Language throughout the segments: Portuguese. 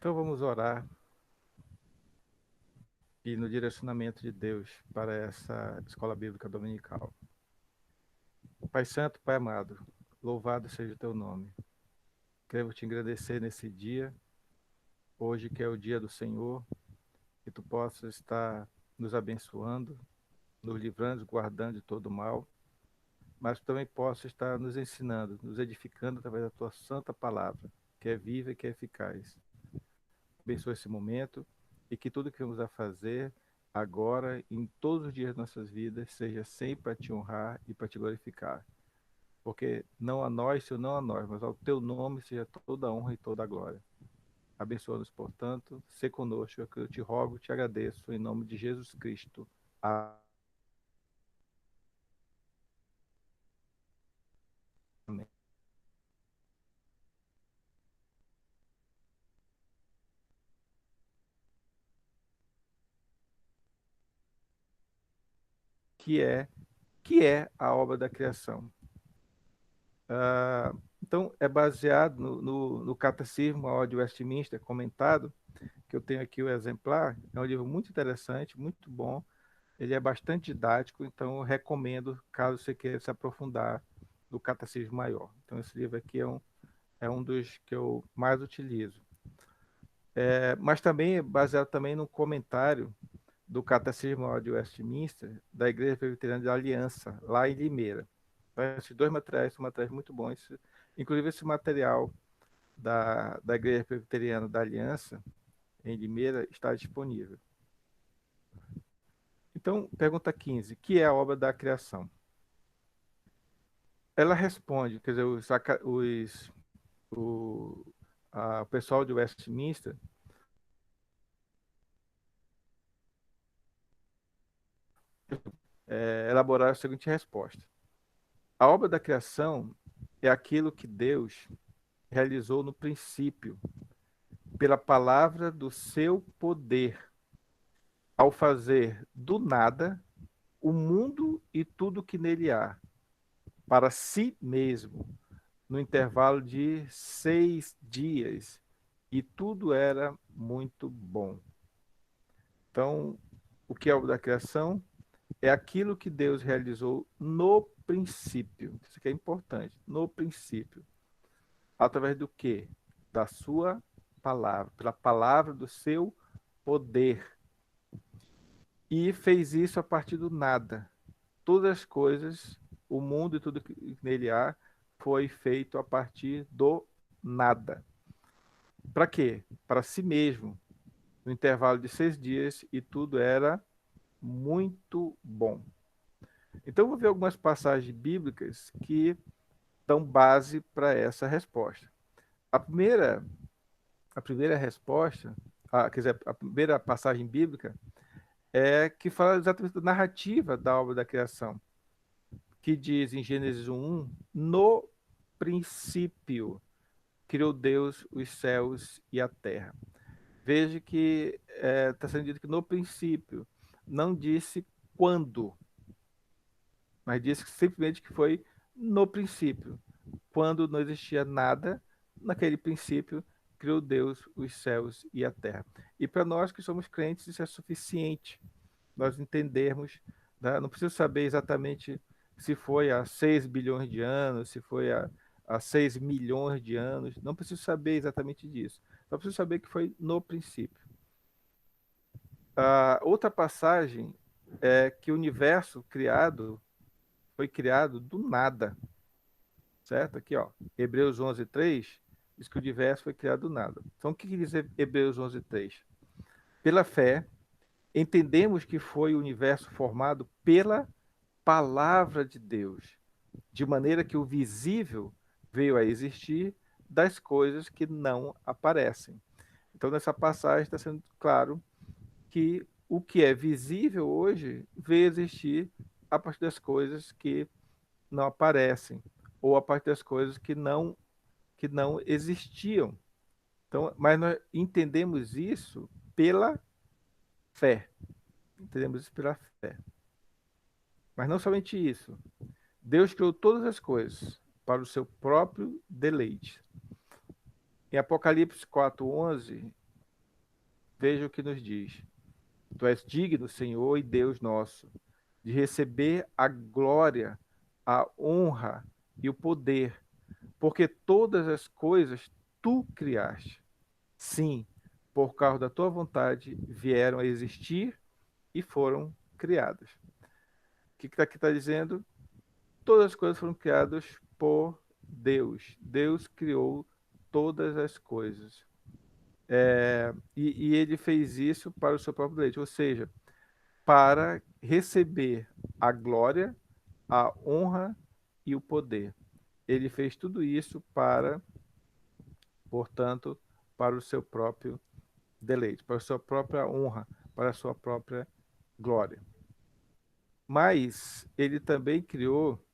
Então vamos orar e no direcionamento de Deus para essa escola bíblica dominical. Pai Santo, Pai amado, louvado seja o teu nome. Quero te agradecer nesse dia, hoje que é o dia do Senhor, que tu possas estar nos abençoando, nos livrando, guardando de todo mal, mas também possa estar nos ensinando, nos edificando através da tua santa palavra, que é viva e que é eficaz. Abençoa esse momento e que tudo que vamos a fazer agora, em todos os dias de nossas vidas, seja sempre para te honrar e para te glorificar. Porque não a nós, Senhor, não a nós, mas ao teu nome seja toda a honra e toda a glória. Abençoa-nos, portanto, se conosco, é o que eu te rogo, te agradeço, em nome de Jesus Cristo. Amém. Que é, que é a obra da criação. Então, é baseado no Catecismo Maior de Westminster, comentado, que eu tenho aqui o exemplar. É um livro muito interessante, muito bom. Ele é bastante didático, então eu recomendo, caso você queira se aprofundar no Catecismo Maior. Então, esse livro aqui é um dos que eu mais utilizo. Mas também é baseado também no comentário do Catecismo Maior de Westminster, da Igreja Presbiteriana de Aliança, lá em Limeira. Então, esses dois materiais são materiais muito bons. Inclusive, esse material da Igreja Presbiteriana da Aliança, em Limeira, está disponível. Então, pergunta 15: que é a obra da criação? Ela responde, quer dizer, o pessoal de Westminster elaboraram a seguinte resposta: a obra da criação é aquilo que Deus realizou no princípio, pela palavra do seu poder, ao fazer do nada o mundo e tudo que nele há, para si mesmo, no intervalo de 6 dias, e tudo era muito bom. Então, o que é a obra da criação? É aquilo que Deus realizou no princípio. Isso aqui é importante. No princípio. Através do quê? Da sua palavra, pela palavra do seu poder. E fez isso a partir do nada. Todas as coisas, o mundo e tudo que nele há, foi feito a partir do nada. Para quê? Para si mesmo. No intervalo de 6 dias, e tudo era muito bom. Então, eu vou ver algumas passagens bíblicas que dão base para essa resposta. A primeira, a primeira resposta, quer dizer, a primeira passagem bíblica é que fala exatamente da narrativa da obra da criação, que diz em Gênesis 1:1, no princípio criou Deus os céus e a terra. Veja que está sendo dito que no princípio, não disse quando, mas disse simplesmente que foi no princípio. Quando não existia nada, naquele princípio, criou Deus os céus e a terra. E para nós que somos crentes, isso é suficiente. Nós entendermos, né? Não preciso saber exatamente se foi há 6 bilhões de anos, se foi há 6 milhões de anos. Não preciso saber exatamente disso. Só preciso saber que foi no princípio. A outra passagem é que o universo criado foi criado do nada, certo? Aqui, ó, Hebreus 11:3 diz que o universo foi criado do nada. Então, o que diz Hebreus 11:3? Pela fé, entendemos que foi o universo formado pela palavra de Deus, de maneira que o visível veio a existir das coisas que não aparecem. Então, nessa passagem está sendo claro que o que é visível hoje veio a existir a partir das coisas que não aparecem, ou a partir das coisas que não existiam. Então, mas nós entendemos isso pela fé. Entendemos isso pela fé. Mas não somente isso. Deus criou todas as coisas para o seu próprio deleite. Em Apocalipse 4:11 veja o que nos diz. Tu és digno, Senhor e Deus nosso, de receber a glória, a honra e o poder, porque todas as coisas tu criaste. Sim, por causa da tua vontade vieram a existir e foram criadas. O que aqui está dizendo? Todas as coisas foram criadas por Deus. Deus criou todas as coisas. E ele fez isso para o seu próprio deleite, ou seja, para receber a glória, a honra e o poder. Ele fez tudo isso para, portanto, para o seu próprio deleite, para a sua própria honra, para a sua própria glória. Mas ele também criou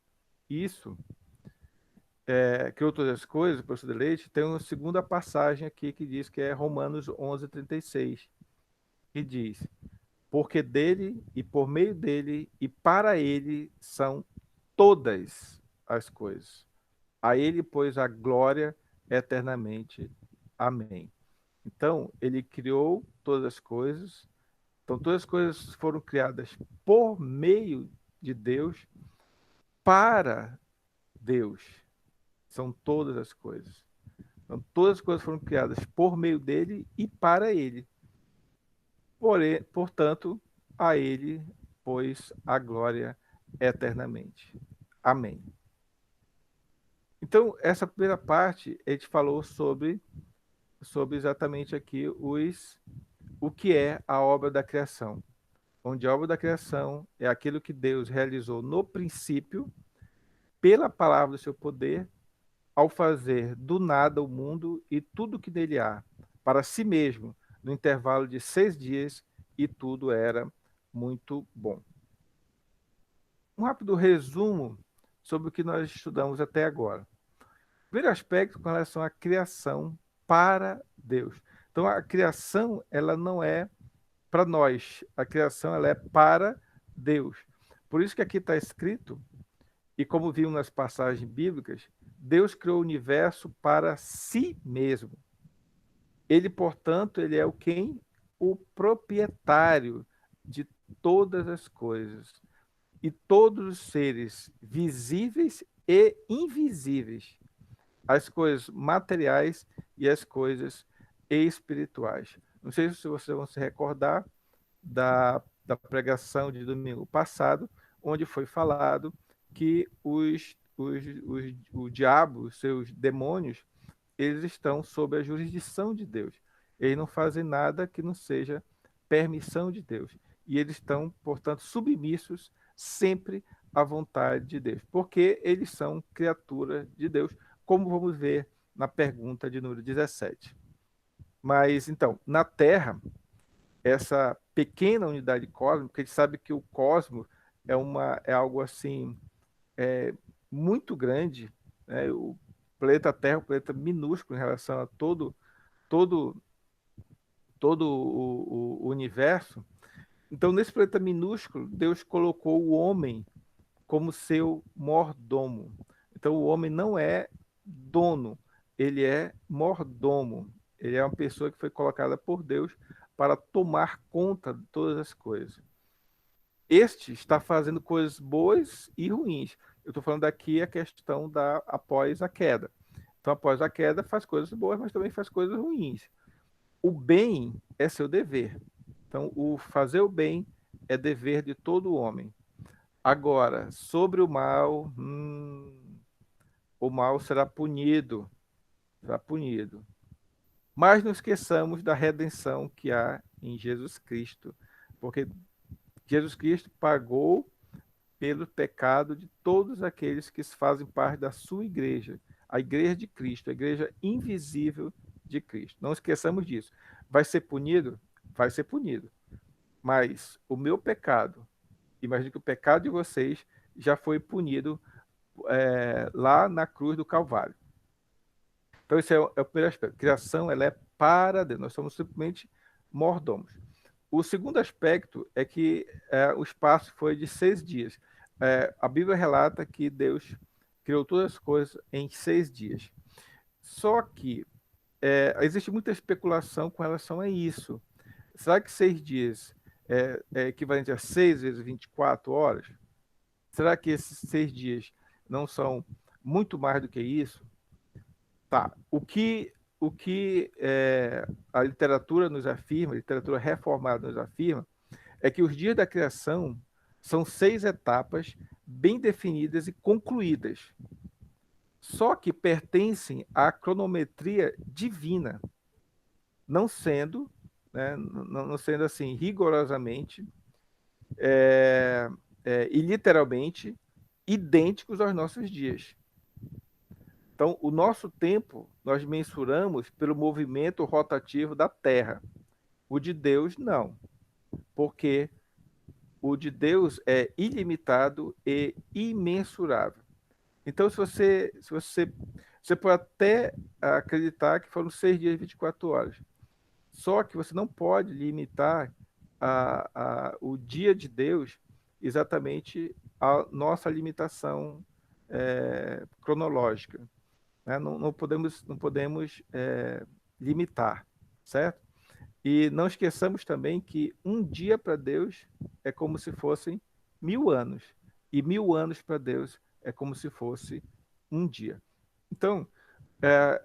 isso, criou todas as coisas para o seu deleite. Tem uma segunda passagem aqui que diz que é Romanos 11:36, que diz: porque dele e por meio dele e para ele são todas as coisas. A ele, pois, a glória eternamente. Amém. Então, ele criou todas as coisas. Então, todas as coisas foram criadas por meio de Deus, para Deus. São todas as coisas. Então, todas as coisas foram criadas por meio dele e para ele. Portanto, a ele, pois, a glória eternamente. Amém. Então, essa primeira parte, a gente falou sobre exatamente aqui o que é a obra da criação. Onde a obra da criação é aquilo que Deus realizou no princípio, pela palavra do seu poder, ao fazer do nada o mundo e tudo que nele há, para si mesmo, no intervalo de 6 dias, e tudo era muito bom. Um rápido resumo sobre o que nós estudamos até agora. Primeiro aspecto com relação à criação para Deus. Então, a criação, ela não é para nós, a criação ela é para Deus. Por isso que aqui está escrito, e como vimos nas passagens bíblicas, Deus criou o universo para si mesmo. Ele, portanto, ele é o quem? O proprietário de todas as coisas. E todos os seres visíveis e invisíveis, as coisas materiais e as coisas espirituais. Não sei se vocês vão se recordar da pregação de domingo passado, onde foi falado que o diabo, os seus demônios, eles estão sob a jurisdição de Deus. Eles não fazem nada que não seja permissão de Deus. E eles estão, portanto, submissos sempre à vontade de Deus, porque eles são criaturas de Deus, como vamos ver na pergunta de número 17. Mas, então, na Terra, essa pequena unidade cósmica, a gente sabe que o cosmos é algo assim, muito grande, né? O planeta Terra é um planeta minúsculo em relação a todo, todo o universo. Então, nesse planeta minúsculo, Deus colocou o homem como seu mordomo. Então, o homem não é dono, ele é mordomo. Ele é uma pessoa que foi colocada por Deus para tomar conta de todas as coisas. Este está fazendo coisas boas e ruins. Eu estou falando aqui a questão da após a queda. Então, após a queda, faz coisas boas, mas também faz coisas ruins. O bem é seu dever. Então, o fazer o bem é dever de todo homem. Agora, sobre o mal será punido. Será punido. Mas não esqueçamos da redenção que há em Jesus Cristo, porque Jesus Cristo pagou pelo pecado de todos aqueles que fazem parte da sua igreja, a igreja de Cristo, a igreja invisível de Cristo. Não esqueçamos disso. Vai ser punido? Vai ser punido. Mas o meu pecado, imagine que o pecado de vocês já foi punido lá na cruz do Calvário. Então, esse é o primeiro aspecto. Criação, ela é para Deus. Nós somos simplesmente mordomos. O segundo aspecto é que o espaço foi de 6 dias. A Bíblia relata que Deus criou todas as coisas em 6 dias. Só que existe muita especulação com relação a isso. será que 6 dias é equivalente a 6 vezes 24 horas? Será que esses 6 dias não são muito mais do que isso? Tá. O que a literatura nos afirma, a literatura reformada nos afirma, é que os dias da criação são 6 etapas bem definidas e concluídas, só que pertencem à cronometria divina, não sendo, né, não sendo assim rigorosamente e literalmente idênticos aos nossos dias. Então, o nosso tempo nós mensuramos pelo movimento rotativo da Terra. O de Deus, não, porque o de Deus é ilimitado e imensurável. Então, você pode até acreditar que foram 6 dias e 24 horas. Só que você não pode limitar o dia de Deus exatamente à nossa limitação cronológica, né? Não podemos limitar, certo? E não esqueçamos também que um dia para Deus é como se fossem 1000 anos, e 1000 anos para Deus é como se fosse um dia. Então, é,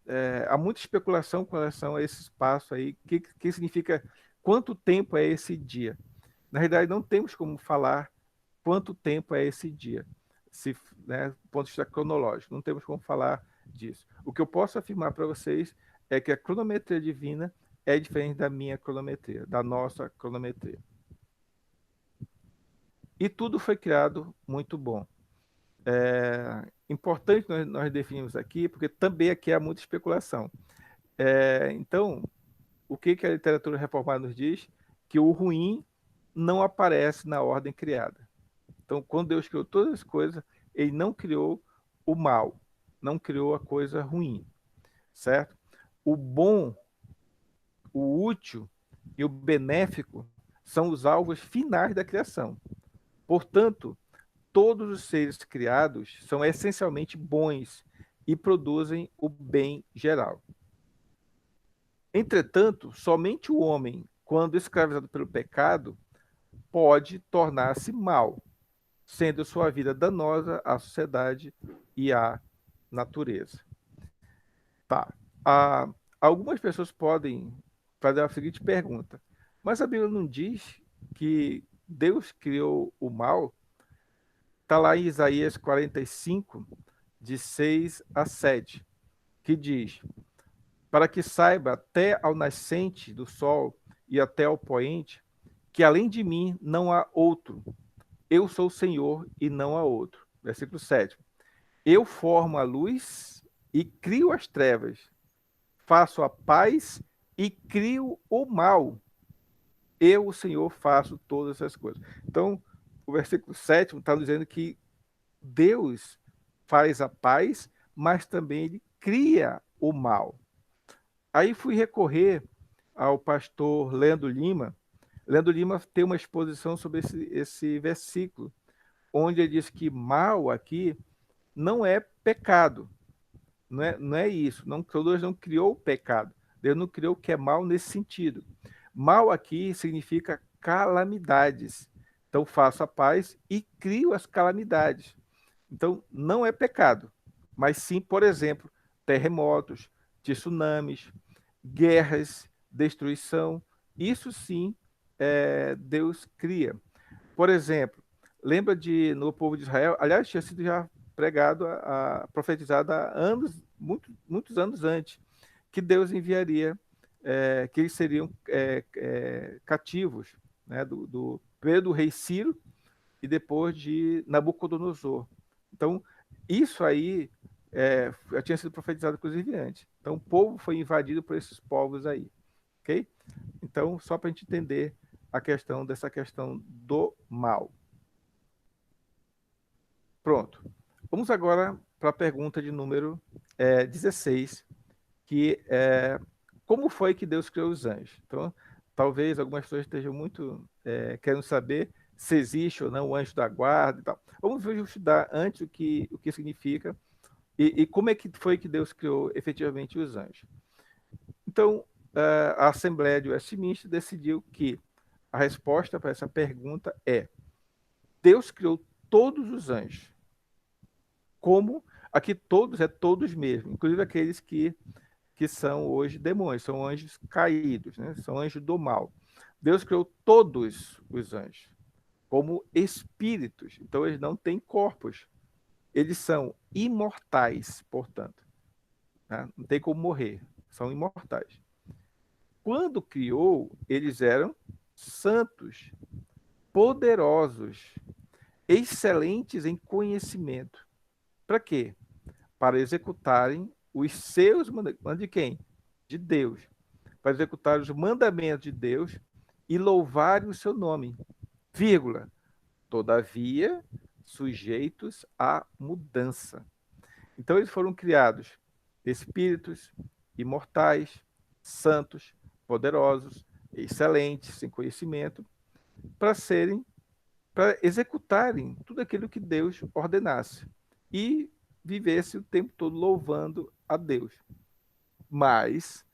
é, há muita especulação com relação a esse espaço aí, que significa quanto tempo é esse dia. Na realidade, não temos como falar quanto tempo é esse dia, se, né, do ponto de vista cronológico, não temos como falar disso. O que eu posso afirmar para vocês é que a cronometria divina é diferente da minha cronometria, da nossa cronometria. E tudo foi criado muito bom. Importante nós definirmos aqui, porque também aqui há muita especulação. Então, o que a literatura reformada nos diz? Que o ruim não aparece na ordem criada. Então, quando Deus criou todas as coisas, ele não criou o mal, não criou a coisa ruim, certo? O bom, o útil e o benéfico são os alvos finais da criação. Portanto, todos os seres criados são essencialmente bons e produzem o bem geral. Entretanto, somente o homem, quando escravizado pelo pecado, pode tornar-se mal, sendo sua vida danosa à sociedade e à natureza. Tá. Ah, algumas pessoas podem fazer a seguinte pergunta: mas a Bíblia não diz que Deus criou o mal? Está lá em Isaías 45, de 6 a 7, que diz: para que saiba até ao nascente do sol e até ao poente, que além de mim não há outro. Eu sou o Senhor e não há outro. Versículo 7. Eu formo a luz e crio as trevas. Faço a paz e crio o mal. Eu, o Senhor, faço todas essas coisas. Então, o versículo 7 está dizendo que Deus faz a paz, mas também ele cria o mal. Aí fui recorrer ao pastor Leandro Lima. Leandro Lima tem uma exposição sobre esse versículo, onde ele diz que mal aqui não é pecado, não é isso. Deus não criou o pecado. Deus não criou o que é mal nesse sentido. Mal aqui significa calamidades. Então faço a paz e crio as calamidades. Então não é pecado, mas sim, por exemplo, terremotos, tsunamis, guerras, destruição. Isso sim Deus cria. Por exemplo, lembra de no povo de Israel, aliás, tinha sido já pregado, profetizado há anos, muitos anos antes, que Deus enviaria, que eles seriam cativos, né, primeiro do rei Ciro e depois de Nabucodonosor. Então, isso aí já tinha sido profetizado inclusive antes. Então, o povo foi invadido por esses povos aí, ok? Então, só para a gente entender dessa questão do mal. Pronto. Vamos agora para a pergunta de número 16, que é como foi que Deus criou os anjos? Então, talvez algumas pessoas estejam muito querendo saber se existe ou não o anjo da guarda e tal. Vamos estudar antes o que significa e como é que foi que Deus criou efetivamente os anjos. Então, a Assembleia de Westminster decidiu que a resposta para essa pergunta é: Deus criou todos os anjos. Como aqui todos é todos mesmo, inclusive aqueles que são hoje demônios, são anjos caídos, né? São anjos do mal. Deus criou todos os anjos como espíritos, então eles não têm corpos. Eles são imortais, portanto, né? Não tem como morrer, são imortais. Quando criou, eles eram santos, poderosos, excelentes em conhecimento. Para quê? Para executarem os seus mandamentos. De quem? De Deus. Para executar os mandamentos de Deus e louvarem o seu nome. Vírgula. Todavia, sujeitos à mudança. Então, eles foram criados espíritos imortais, santos, poderosos, excelentes, sem conhecimento, para serem, para executarem tudo aquilo que Deus ordenasse e vivesse o tempo todo louvando a Deus. Mas,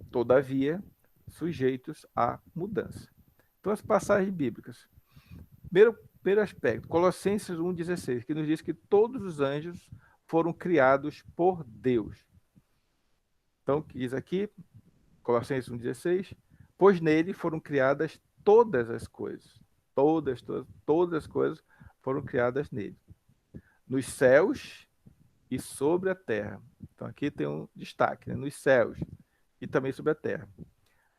todavia, sujeitos à mudança. Então, as passagens bíblicas. Primeiro aspecto, Colossenses 1,16, que nos diz que todos os anjos foram criados por Deus. Então, diz aqui, Colossenses 1,16, pois nele foram criadas todas as coisas. Todas as coisas foram criadas nele. Nos céus e sobre a terra. Então, aqui tem um destaque, né? Nos céus e também sobre a terra.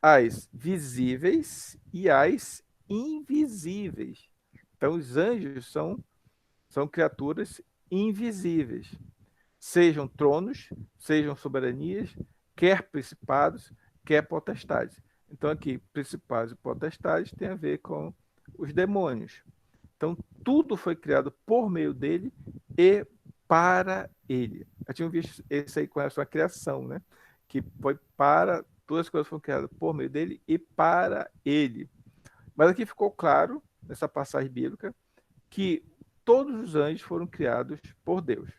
As visíveis e as invisíveis. Então, os anjos são criaturas invisíveis. Sejam tronos, sejam soberanias, quer principados, quer potestades. Então, aqui, principados e potestades tem a ver com os demônios. Então, tudo foi criado por meio dele e para ele. Eu tinha visto esse aí com relação à criação, né? Que foi para, todas as coisas foram criadas por meio dele e para ele. Mas aqui ficou claro, nessa passagem bíblica, que todos os anjos foram criados por Deus.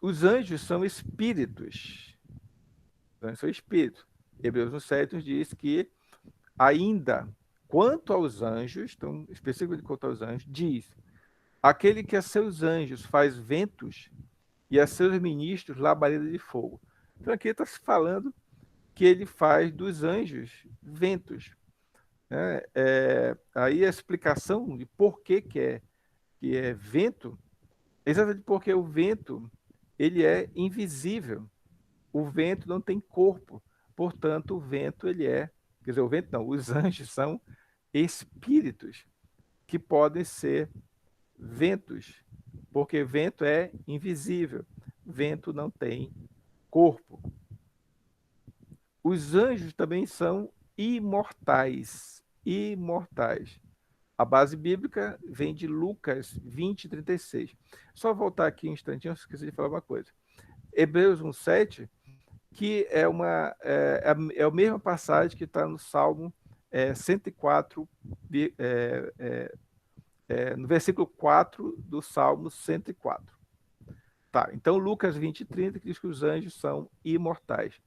Os anjos são espíritos. Os anjos são espíritos. Hebreus 1,7 nos diz que ainda, quanto aos anjos, então, especificamente quanto aos anjos, diz: aquele que a seus anjos faz ventos e a seus ministros labareda de fogo. Então aqui está se falando que ele faz dos anjos ventos. Né? Aí a explicação de por que é vento, é exatamente porque o vento ele é invisível. O vento não tem corpo, portanto o vento ele é, quer dizer, o vento não, os anjos são espíritos que podem ser ventos, porque vento é invisível, vento não tem corpo. Os anjos também são imortais, imortais. A base bíblica vem de Lucas 20:36. Só voltar aqui um instantinho, eu esqueci de falar uma coisa. Hebreus 1,7, que é a mesma passagem que está no Salmo 104, no versículo 4 do Salmo 104. Tá, então Lucas 20:30, que diz que os anjos são imortais.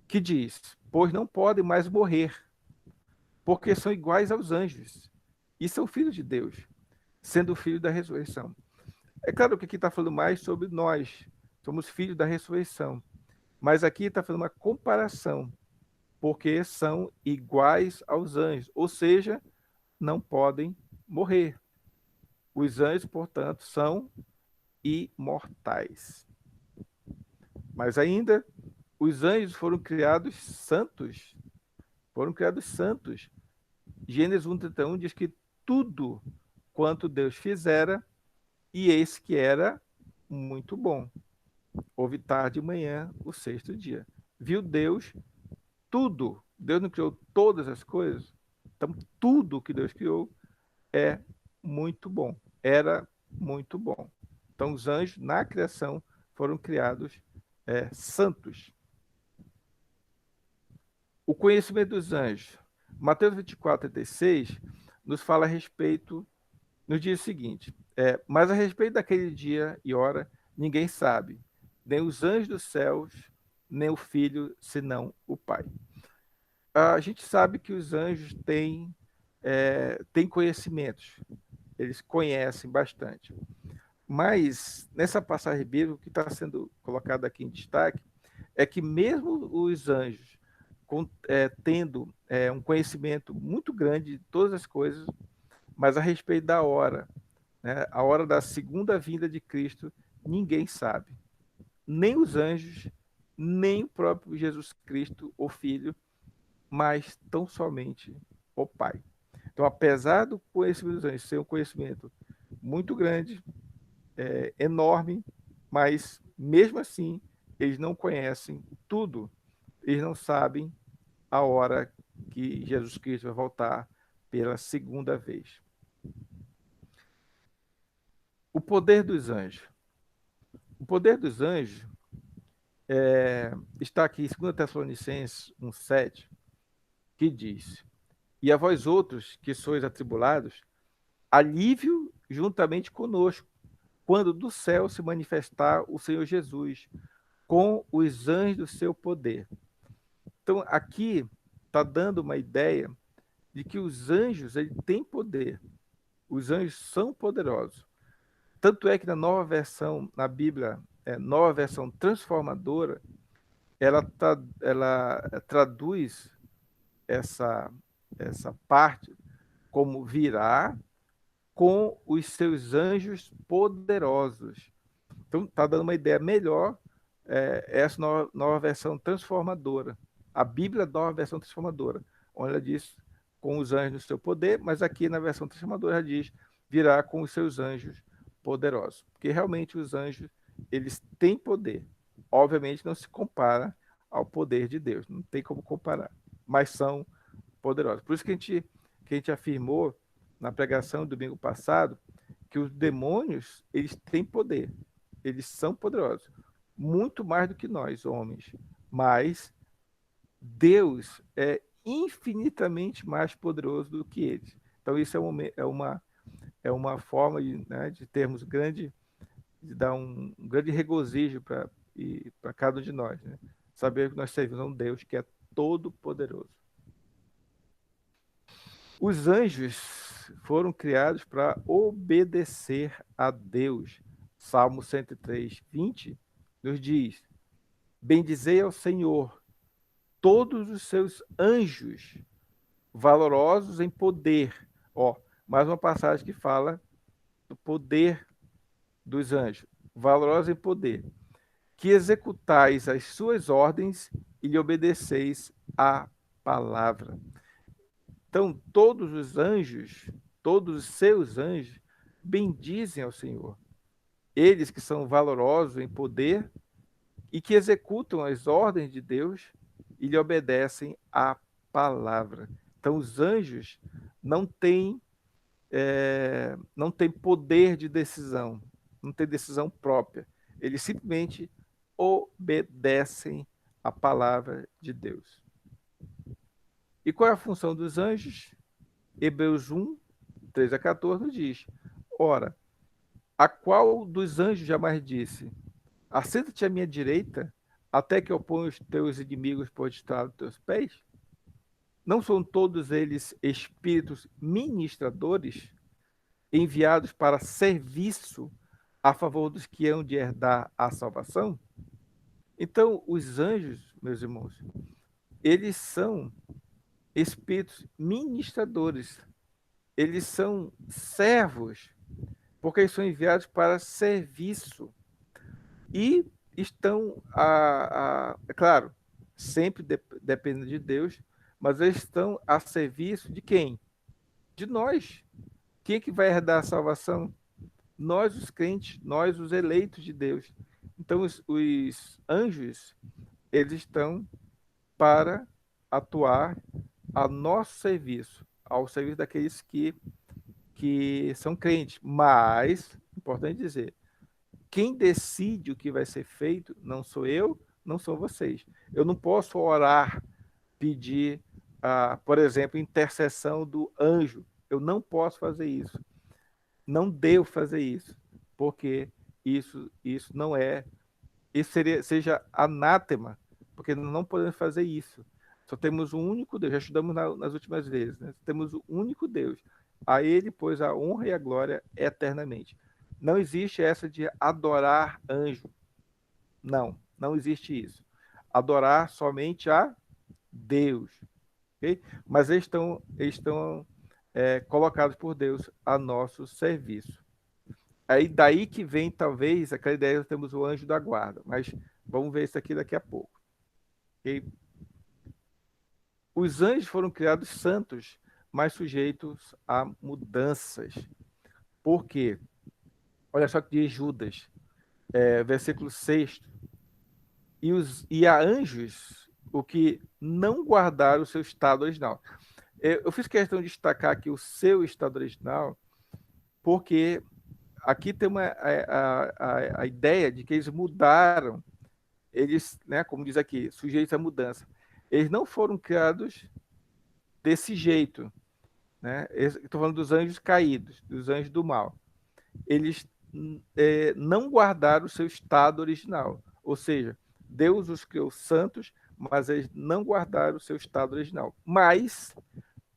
Que diz, pois não podem mais morrer, porque são iguais aos anjos, e são filhos de Deus, sendo filhos da ressurreição. É claro que aqui está falando mais sobre nós, somos filhos da ressurreição, mas aqui está fazendo uma comparação, porque são iguais aos anjos, ou seja, não podem morrer. Os anjos, portanto, são imortais. Mas ainda, os anjos foram criados santos. Foram criados santos. Gênesis 1:31 diz que tudo quanto Deus fizera, e eis que era muito bom. Houve tarde e manhã, o sexto dia. Viu Deus tudo. Deus não criou todas as coisas. Então, tudo que Deus criou é muito bom. Era muito bom. Então, os anjos, na criação, foram criados santos. O conhecimento dos anjos. Mateus 24:36 nos fala a respeito, nos diz o seguinte: mas a respeito daquele dia e hora, ninguém sabe, nem os anjos dos céus, nem o Filho, senão o Pai. A gente sabe que os anjos têm conhecimentos, eles conhecem bastante. Mas, nessa passagem bíblica, o que está sendo colocado aqui em destaque é que mesmo os anjos tendo um conhecimento muito grande de todas as coisas, mas a respeito da hora, né, a hora da segunda vinda de Cristo, ninguém sabe. Nem os anjos, nem o próprio Jesus Cristo, o Filho, mas tão somente o Pai. Então, apesar do conhecimento dos anjos ser um conhecimento muito grande, enorme, mas mesmo assim, eles não conhecem tudo, eles não sabem a hora que Jesus Cristo vai voltar pela segunda vez. O poder dos anjos. O poder dos anjos está aqui em 2 Tessalonicenses 1,7, que diz: E a vós outros que sois atribulados, alívio juntamente conosco, quando do céu se manifestar o Senhor Jesus, com os anjos do seu poder. Então, aqui está dando uma ideia de que os anjos ele têm poder. Os anjos são poderosos. Tanto é que na nova versão, na Bíblia, nova versão transformadora, ela traduz essa, essa parte como virá com os seus anjos poderosos. Então, está dando uma ideia melhor essa nova versão transformadora. A Bíblia é nova versão transformadora, onde ela diz com os anjos no seu poder, mas aqui na versão transformadora ela diz virá com os seus anjos poderosos. Porque realmente os anjos, eles têm poder. Obviamente não se compara ao poder de Deus, não tem como comparar, mas são poderosos. Por isso que a gente afirmou na pregação do domingo passado que os demônios, eles têm poder, eles são poderosos, muito mais do que nós, homens, mas Deus é infinitamente mais poderoso do que eles. Então isso é uma forma de termos de dar um grande regozijo para cada um de nós, né? Saber que nós servimos a um Deus que é todo poderoso. Os anjos foram criados para obedecer a Deus. Salmo 103, 20 nos diz: Bendizei ao Senhor todos os seus anjos, valorosos em poder. Ó, mais uma passagem que fala do poder dos anjos, valorosos em poder, que executais as suas ordens e lhe obedeceis a palavra. Então, todos os anjos, todos os seus anjos, bendizem ao Senhor. Eles que são valorosos em poder e que executam as ordens de Deus e lhe obedecem à palavra. Então, os anjos não têm poder de decisão, não têm decisão própria. Eles simplesmente obedecem à palavra de Deus. E qual é a função dos anjos? Hebreus 1, 3 a 14 nos diz: Ora, a qual dos anjos jamais disse: Assenta-te à minha direita, até que eu ponha os teus inimigos por estrado dos teus pés? Não são todos eles espíritos ministradores, enviados para serviço a favor dos que hão de herdar a salvação? Então, os anjos, meus irmãos, eles são espíritos ministradores, eles são servos, porque eles são enviados para serviço. E estão, é claro, sempre dependendo de Deus, mas eles estão a serviço de quem? De nós. Quem é que vai herdar a salvação? Nós, os crentes, nós, os eleitos de Deus. Então, os anjos, eles estão para atuar a nosso serviço, ao serviço daqueles que são crentes. Mas, importante dizer, quem decide o que vai ser feito não sou eu, não são vocês. Eu não posso orar, pedir, por exemplo, intercessão do anjo. Eu não posso fazer isso. Não devo fazer isso, porque isso não é, isso seja anátema porque não podemos fazer isso. Só temos um único Deus, já estudamos nas últimas vezes, né? Temos um único Deus. A Ele, pois, a honra e a glória eternamente. Não existe essa de adorar anjo. Não, não existe isso. Adorar somente a Deus. Okay? Mas eles estão colocados por Deus a nosso serviço. Aí daí que vem, talvez, aquela ideia de temos o anjo da guarda. Mas vamos ver isso aqui daqui a pouco. Okay? Os anjos foram criados santos, mas sujeitos a mudanças. Por quê? Olha só o que diz Judas, versículo 6. E a anjos o que não guardaram o seu estado original. Eu fiz questão de destacar aqui o seu estado original, porque aqui tem a ideia de que eles mudaram, eles, né, como diz aqui, sujeitos à mudança. Eles não foram criados desse jeito, né? Estou falando dos anjos caídos, dos anjos do mal. Eles não guardaram o seu estado original, ou seja, Deus os criou santos, mas eles não guardaram o seu estado original, mas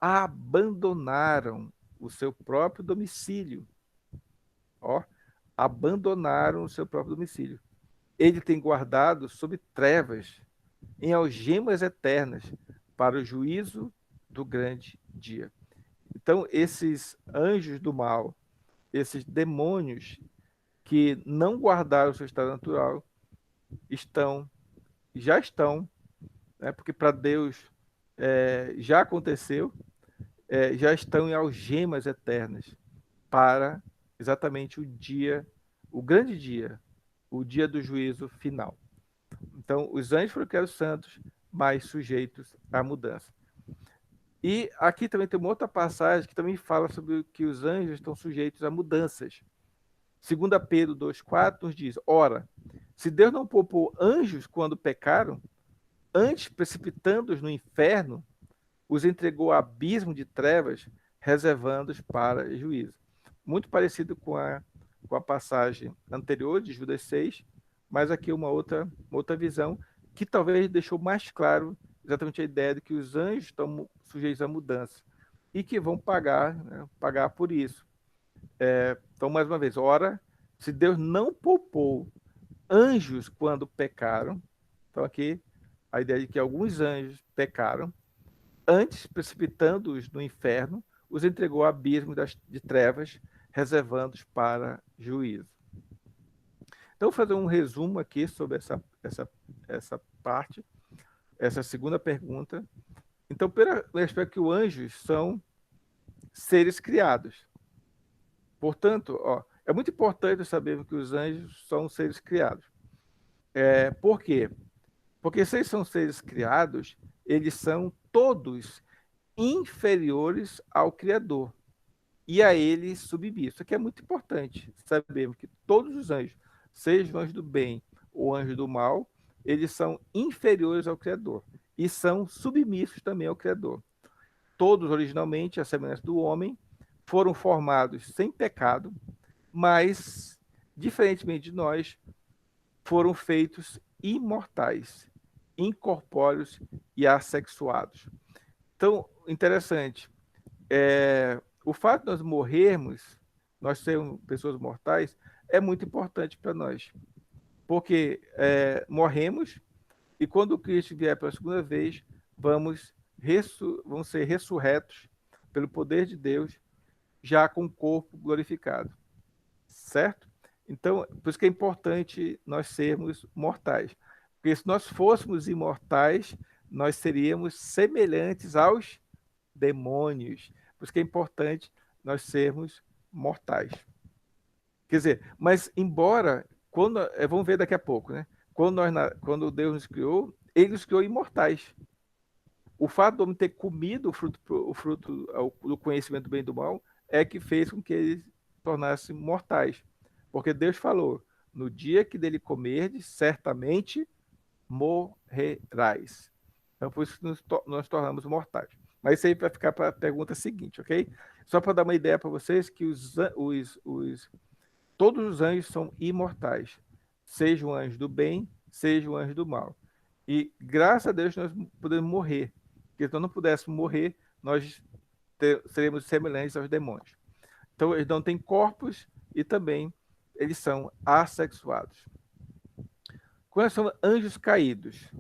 abandonaram o seu próprio domicílio. Ó, abandonaram o seu próprio domicílio. Ele tem guardado sob trevas, em algemas eternas, para o juízo do grande dia. Então, esses anjos do mal, esses demônios que não guardaram o seu estado natural, já estão, né, porque para Deus já aconteceu, já estão em algemas eternas para exatamente o grande dia, o dia do juízo final. Então, os anjos foram criados santos, mas sujeitos à mudança. E aqui também tem uma outra passagem que também fala sobre que os anjos estão sujeitos a mudanças. 2 Pedro 2,4 nos diz: ora, se Deus não poupou anjos quando pecaram, antes precipitando-os no inferno, os entregou ao abismo de trevas, reservando-os para juízo. Muito parecido com a passagem anterior de Judas 6, mas aqui uma outra visão que talvez deixou mais claro exatamente a ideia de que os anjos estão sujeitos à mudança e que vão pagar, né, pagar por isso. Então, mais uma vez, ora, se Deus não poupou anjos quando pecaram, então aqui a ideia de que alguns anjos pecaram, antes precipitando-os no inferno, os entregou ao abismo de trevas, reservando-os para juízo. Então, vou fazer um resumo aqui sobre essa parte, essa segunda pergunta. Então, pelo aspecto que os anjos são seres criados. Portanto, é muito importante saber que os anjos são seres criados. Por quê? Porque se eles são seres criados, eles são todos inferiores ao Criador e a ele submissos. Isso aqui é muito importante, sabermos que todos os anjos, seja o anjo do bem ou anjo do mal, eles são inferiores ao Criador e são submissos também ao Criador. Todos, originalmente, à semelhança do homem, foram formados sem pecado, mas, diferentemente de nós, foram feitos imortais, incorpóreos e assexuados. Então, interessante, o fato de nós morrermos, nós sermos pessoas mortais, é muito importante para nós, porque morremos e quando Cristo vier pela segunda vez, vamos ser ressurretos pelo poder de Deus, já com o corpo glorificado, certo? Então, por isso que é importante nós sermos mortais, porque se nós fôssemos imortais, nós seríamos semelhantes aos demônios. Por isso que é importante nós sermos mortais. Quer dizer, mas embora, vamos ver daqui a pouco, né? Quando Deus nos criou, Ele nos criou imortais. O fato de homem ter comido o fruto do conhecimento do bem e do mal é que fez com que eles tornassem mortais. Porque Deus falou, no dia que dele comerdes, certamente morrerás. Então, por isso que nós tornamos mortais. Mas isso aí vai ficar para a pergunta seguinte, ok? Só para dar uma ideia para vocês que todos os anjos são imortais. Seja o anjo do bem, seja o anjo do mal. E graças a Deus nós podemos morrer. Porque se nós não pudéssemos morrer, nós seremos semelhantes aos demônios. Então eles não têm corpos e também eles são assexuados. Quais são anjos caídos?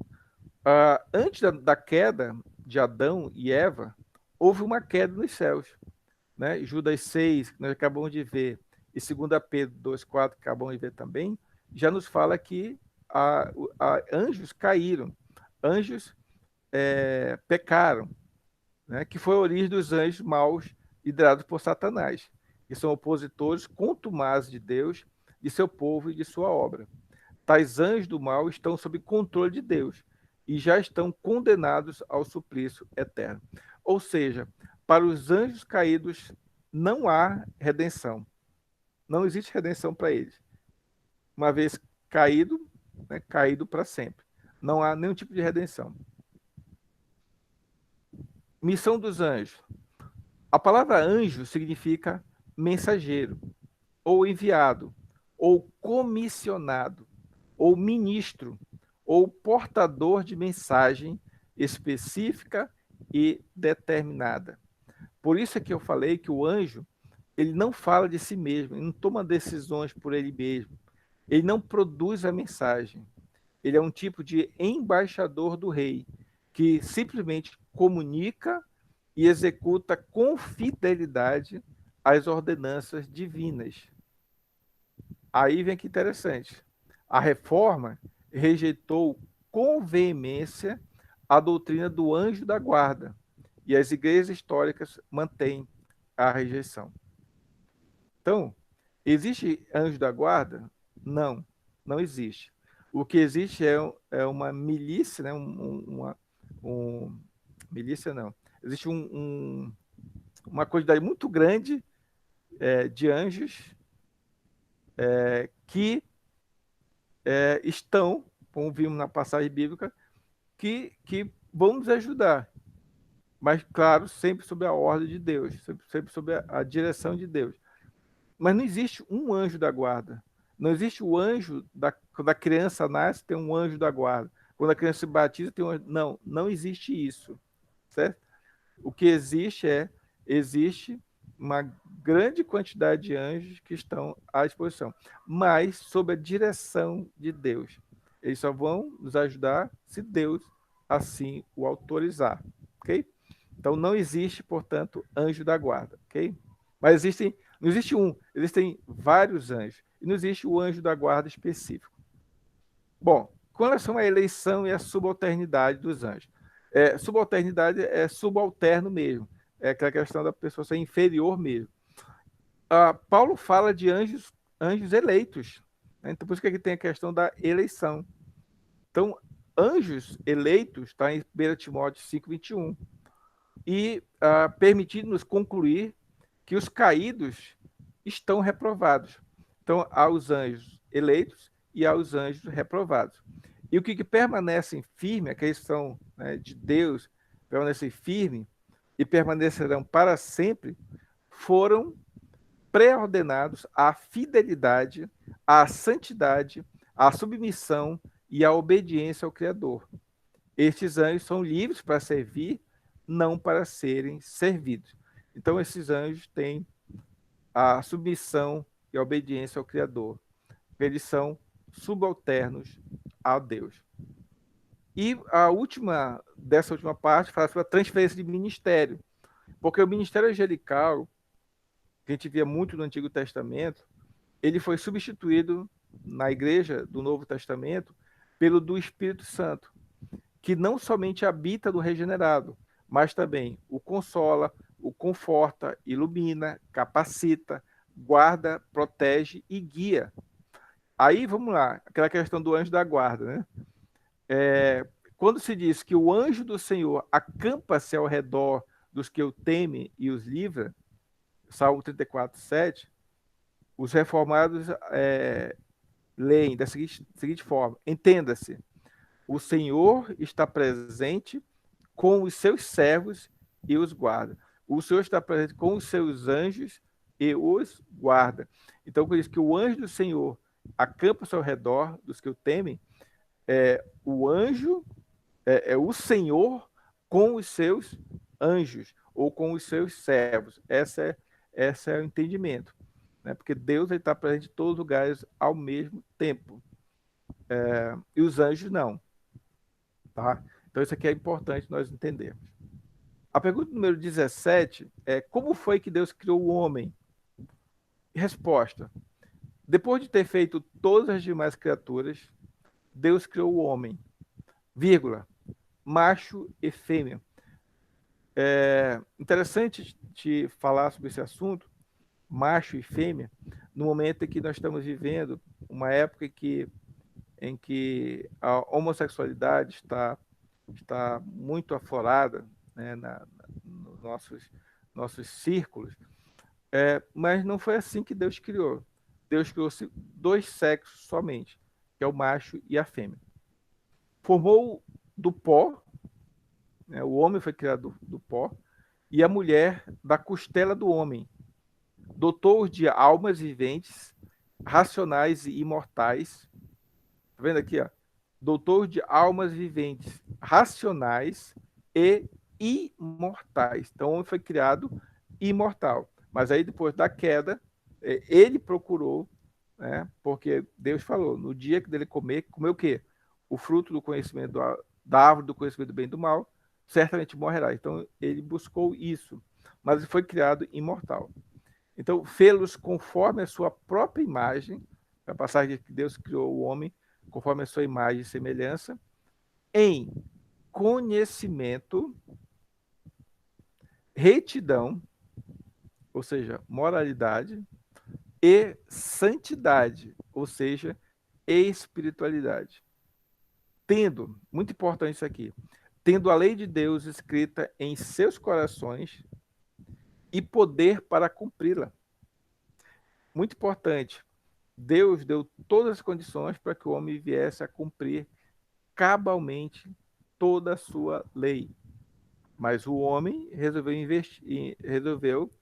Antes da queda de Adão e Eva, houve uma queda nos céus. Né? Judas 6, que nós acabamos de ver, e 2 Pedro 2,4, que acabamos de ver também, já nos fala que anjos caíram, anjos pecaram, né? Que foi a origem dos anjos maus liderados por Satanás, que são opositores contumazes de Deus, de seu povo e de sua obra. Tais anjos do mal estão sob controle de Deus e já estão condenados ao suplício eterno. Ou seja, para os anjos caídos não há redenção. Não existe redenção para eles. Uma vez caído, né, caído para sempre. Não há nenhum tipo de redenção. Missão dos anjos. A palavra anjo significa mensageiro, ou enviado, ou comissionado, ou ministro, ou portador de mensagem específica e determinada. Por isso é que eu falei que o anjo, ele não fala de si mesmo, ele não toma decisões por ele mesmo, ele não produz a mensagem. Ele é um tipo de embaixador do rei, que simplesmente comunica e executa com fidelidade as ordenanças divinas. Aí vem que interessante. A reforma rejeitou com veemência a doutrina do anjo da guarda, e as igrejas históricas mantêm a rejeição. Então, existe anjo da guarda? Não, não existe. O que existe é uma milícia, né? Milícia não. Existe uma quantidade muito grande de anjos que estão, como vimos na passagem bíblica, que vão nos ajudar. Mas, claro, sempre sob a ordem de Deus, sempre sob a direção de Deus. Mas não existe um anjo da guarda. Não existe o anjo quando a criança nasce, tem um anjo da guarda. Quando a criança se batiza, tem um anjo. Não, não existe isso. Certo? O que existe uma grande quantidade de anjos que estão à disposição, mas sob a direção de Deus. Eles só vão nos ajudar se Deus assim o autorizar, ok? Então não existe, portanto, anjo da guarda, ok? Mas não existe um, existem vários anjos, e não existe o anjo da guarda específico. Bom, com relação à eleição e à subalternidade dos anjos. Subalternidade é subalterno mesmo, é aquela questão da pessoa ser inferior mesmo. Paulo fala de anjos eleitos, né? Então por isso que aqui tem a questão da eleição. Então, anjos eleitos, está em 1 Timóteo 5,21, e permitindo-nos concluir que os caídos estão reprovados. Então, há os anjos eleitos e há os anjos reprovados. E o que permanecem firmes, a questão, né, de Deus, permanecem firmes e permanecerão para sempre, foram pré-ordenados à fidelidade, à santidade, à submissão e à obediência ao Criador. Estes anjos são livres para servir, não para serem servidos. Então, esses anjos têm a submissão e a obediência ao Criador. Eles são subalternos a Deus. E dessa última parte fala sobre a transferência de ministério. Porque o ministério angelical, que a gente via muito no Antigo Testamento, ele foi substituído na igreja do Novo Testamento pelo do Espírito Santo, que não somente habita no regenerado, mas também o consola, o conforta, ilumina, capacita, guarda, protege e guia. Aí, vamos lá, aquela questão do anjo da guarda, né? Quando se diz que o anjo do Senhor acampa-se ao redor dos que o temem e os livra, Salmo 34, 7, os reformados leem da seguinte forma: entenda-se, o Senhor está presente com os seus servos e os guarda. O Senhor está presente com os seus anjos e os guarda. Então, por isso que o anjo do Senhor acampa-se ao redor dos que o temem, o anjo É o Senhor com os seus anjos ou com os seus servos. Esse é o entendimento, né? Porque Deus está presente em todos os lugares ao mesmo tempo. E os anjos não. Tá? Então, isso aqui é importante nós entendermos. A pergunta número 17 é: como foi que Deus criou o homem? Resposta: depois de ter feito todas as demais criaturas, Deus criou o homem, vírgula, macho e fêmea. É interessante te falar sobre esse assunto, macho e fêmea, no momento em que nós estamos vivendo uma época em que a homossexualidade está muito aflorada, né, nos nossos círculos, mas não foi assim que Deus criou. Deus criou dois sexos somente, que é o macho e a fêmea. Formou do pó, né, o homem foi criado do pó, e a mulher da costela do homem. Dotou-os de almas viventes, racionais e imortais. Tá vendo aqui, ó? Doutor de almas viventes, racionais e imortais. Então, o homem foi criado imortal. Mas aí, depois da queda, ele procurou, né? Porque Deus falou: no dia que dele comer o quê? O fruto do conhecimento da árvore do conhecimento do bem e do mal, certamente morrerá. Então, ele buscou isso. Mas ele foi criado imortal. Então, fê-los conforme a sua própria imagem, a passagem que Deus criou o homem conforme a sua imagem e semelhança, em conhecimento, retidão, ou seja, moralidade, e santidade, ou seja, espiritualidade. Tendo, muito importante isso aqui, tendo a lei de Deus escrita em seus corações e poder para cumpri-la. Muito importante. Deus deu todas as condições para que o homem viesse a cumprir cabalmente toda a sua lei. Mas o homem resolveu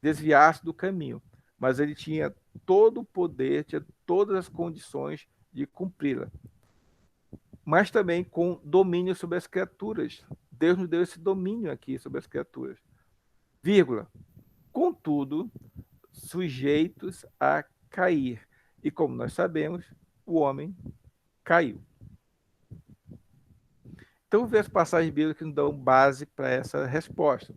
desviar-se do caminho. Mas ele tinha todo o poder, tinha todas as condições de cumpri-la. Mas também com domínio sobre as criaturas. Deus nos deu esse domínio aqui sobre as criaturas. Vírgula. Contudo, sujeitos a cair. E como nós sabemos, o homem caiu. Então, vamos ver as passagens bíblicas que nos dão base para essa resposta.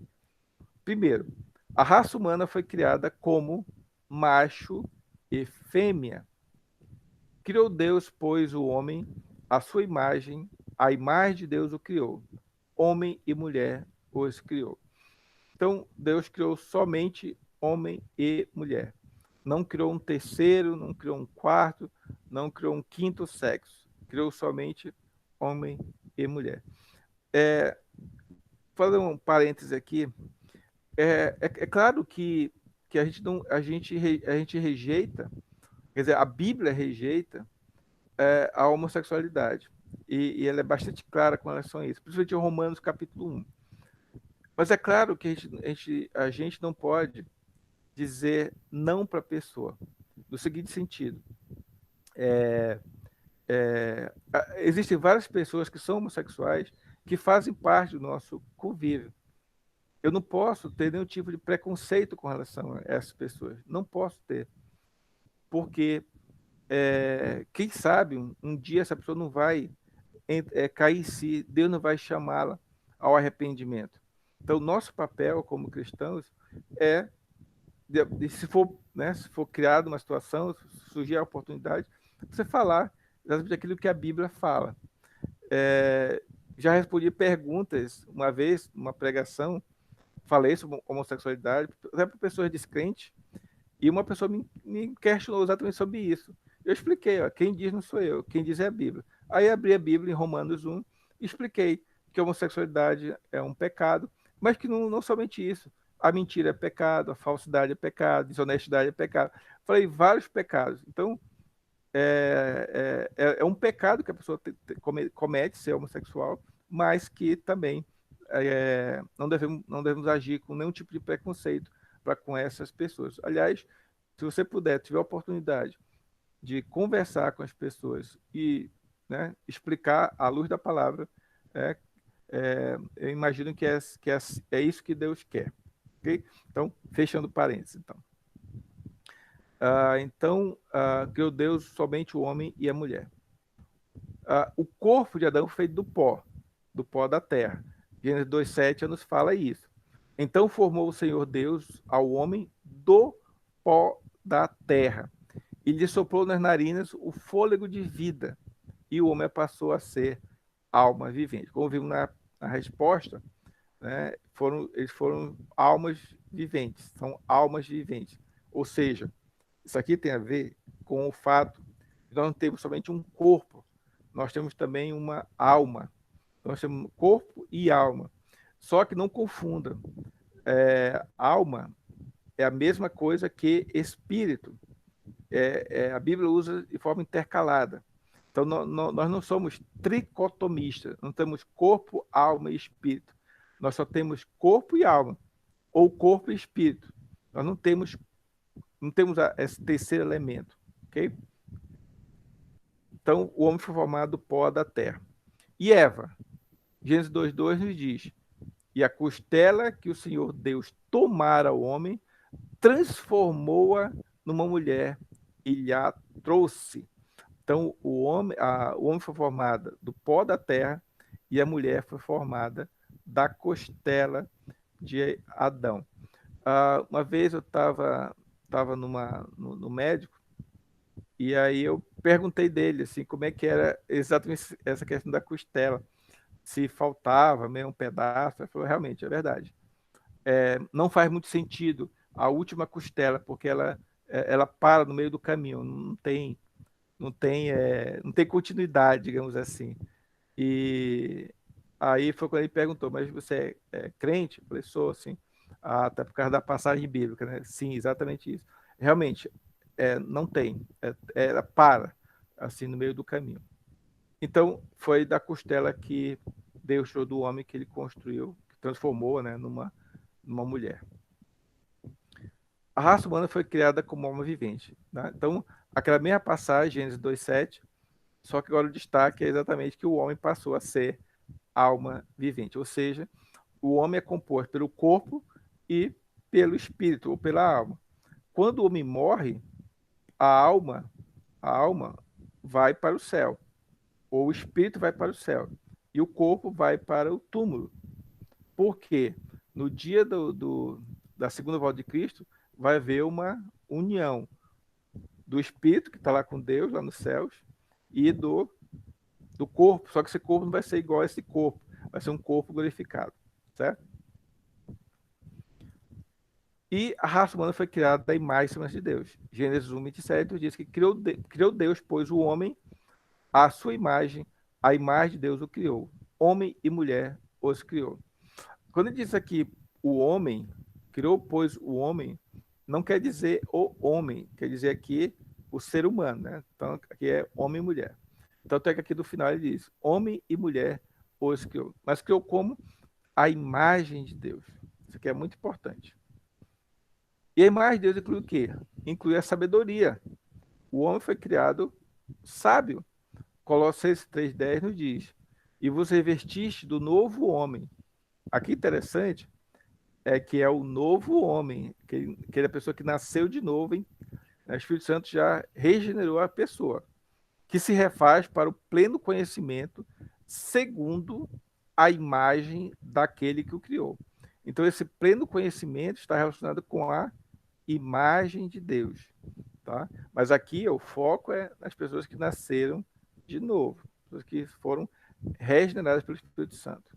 Primeiro, a raça humana foi criada como macho e fêmea. Criou Deus, pois, o homem à sua imagem, a imagem de Deus o criou. Homem e mulher os criou. Então, Deus criou somente homem e mulher. Não criou um terceiro, não criou um quarto, não criou um quinto sexo. Criou somente homem e mulher. Fazer um parêntese aqui. É claro que a gente rejeita, quer dizer, a Bíblia rejeita a homossexualidade. E ela é bastante clara com relação a isso, principalmente em Romanos capítulo 1. Mas é claro que a gente não pode dizer não para a pessoa, no seguinte sentido. Existem várias pessoas que são homossexuais que fazem parte do nosso convívio. Eu não posso ter nenhum tipo de preconceito com relação a essas pessoas. Não posso ter. Porque, quem sabe, um dia essa pessoa não vai cair em si, Deus não vai chamá-la ao arrependimento. Então, nosso papel como cristãos é, se for criada uma situação, surgir a oportunidade, você falar exatamente aquilo que a Bíblia fala. Já respondi perguntas uma vez, numa pregação, falei sobre homossexualidade, até para pessoas descrentes, e uma pessoa me questionou exatamente sobre isso. Eu expliquei, ó, quem diz não sou eu, quem diz é a Bíblia. Aí abri a Bíblia em Romanos 1 e expliquei que a homossexualidade é um pecado, mas que não somente isso. A mentira é pecado, a falsidade é pecado, a desonestidade é pecado. Falei vários pecados. Então, é um pecado que a pessoa comete, ser homossexual, mas que também não devemos agir com nenhum tipo de preconceito para com essas pessoas. Aliás, se você puder, tiver a oportunidade de conversar com as pessoas e, né, explicar à luz da palavra Eu imagino que é isso que Deus quer. Okay? Então, fechando parênteses. Então, criou Deus somente o homem e a mulher. O corpo de Adão foi feito do pó da terra. Gênesis 2,7 nos fala isso. Então formou o Senhor Deus ao homem do pó da terra e lhe soprou nas narinas o fôlego de vida, e o homem passou a ser alma vivente. Como vimos na resposta, né, eles foram almas viventes, são almas viventes. Ou seja, isso aqui tem a ver com o fato de nós não temos somente um corpo, nós temos também uma alma. Nós temos corpo e alma. Só que não confunda. Alma é a mesma coisa que espírito. A Bíblia usa de forma intercalada. Então, nós não somos tricotomistas, não temos corpo, alma e espírito. Nós só temos corpo e alma, ou corpo e espírito. Nós não temos esse terceiro elemento. Ok? Então, o homem foi formado do pó da terra. E Eva? Gênesis 2,2 nos diz: e a costela que o Senhor Deus tomara ao homem, transformou-a numa mulher e lhe a trouxe. Então, o homem foi formado do pó da terra e a mulher foi formada da costela de Adão. Uma vez eu estava no médico e aí eu perguntei dele assim, como é que era exatamente essa questão da costela, se faltava meio um pedaço. Ele falou, realmente, é verdade. Não faz muito sentido a última costela, porque ela para no meio do caminho, não tem continuidade, digamos assim. E aí foi quando ele perguntou, mas você é crente? Eu falei, sou, assim. Até por causa da passagem bíblica, né? Sim, exatamente isso. Realmente, não tem. Ela para, assim, no meio do caminho. Então, foi da costela que Deus tirou do homem, que ele construiu, que transformou, né, numa mulher. A raça humana foi criada como alma vivente. Né? Então, aquela mesma passagem, Gênesis 2,7, só que agora o destaque é exatamente que o homem passou a ser alma vivente, ou seja, o homem é composto pelo corpo e pelo espírito, ou pela alma. Quando o homem morre, a alma vai para o céu, ou o espírito vai para o céu, e o corpo vai para o túmulo. Por quê? No dia da segunda volta de Cristo, vai haver uma união do espírito, que está lá com Deus, lá nos céus, e do corpo. Só que esse corpo não vai ser igual a esse corpo, vai ser um corpo glorificado, certo? E a raça humana foi criada da imagem e semelhança de Deus. Gênesis 1,27 diz que criou Deus, pois o homem, à sua imagem, a imagem de Deus o criou. Homem e mulher os criou. Quando ele diz aqui o homem, criou, pois o homem, não quer dizer o homem, quer dizer aqui o ser humano, né? Então, aqui é homem e mulher. Então, até que aqui do final ele diz, homem e mulher os criou. Mas criou como? A imagem de Deus. Isso aqui é muito importante. E a imagem de Deus inclui o quê? Inclui a sabedoria. O homem foi criado sábio. Colossenses 3,10 nos diz, e vos revestiste do novo homem. Aqui interessante é que é o novo homem, que é a pessoa que nasceu de novo, hein? O Espírito Santo já regenerou a pessoa, que se refaz para o pleno conhecimento segundo a imagem daquele que o criou. Então, esse pleno conhecimento está relacionado com a imagem de Deus. Tá? Mas aqui o foco é nas pessoas que nasceram de novo, pessoas que foram regeneradas pelo Espírito Santo.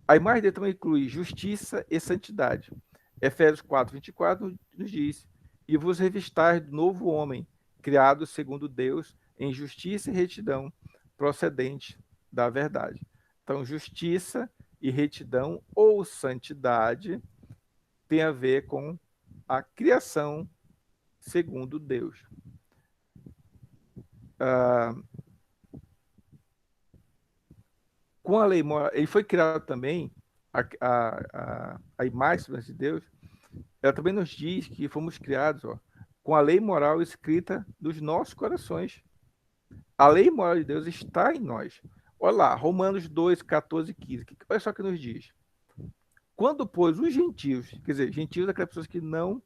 A imagem dele também inclui justiça e santidade. Efésios 4,24 nos diz, e vos revistais do novo homem, criado segundo Deus, em justiça e retidão, procedente da verdade. Então, justiça e retidão ou santidade tem a ver com a criação segundo Deus. Com a lei moral, ele foi criado também, a imagem de Deus, ela também nos diz que fomos criados com a lei moral escrita nos nossos corações. A lei moral de Deus está em nós. Olha lá, Romanos 2, 14 e 15. Olha só o que nos diz. Quando, pois, os gentios, quer dizer, gentios é aquelas pessoas que não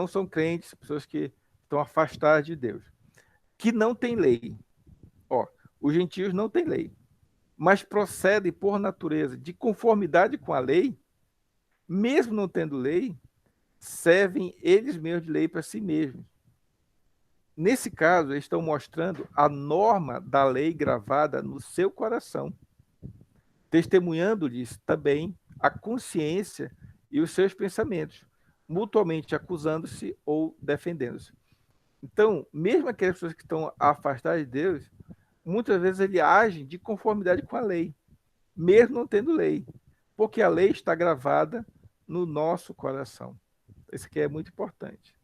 são crentes, pessoas que estão afastadas de Deus, que não têm lei. Ó, os gentios não têm lei, mas procedem por natureza de conformidade com a lei, mesmo não tendo lei, servem eles mesmos de lei para si mesmos. Nesse caso, eles estão mostrando a norma da lei gravada no seu coração, testemunhando-lhes também a consciência e os seus pensamentos, mutuamente acusando-se ou defendendo-se. Então, mesmo aquelas pessoas que estão afastadas de Deus, muitas vezes ele agem de conformidade com a lei, mesmo não tendo lei, porque a lei está gravada no nosso coração. Isso aqui é muito importante.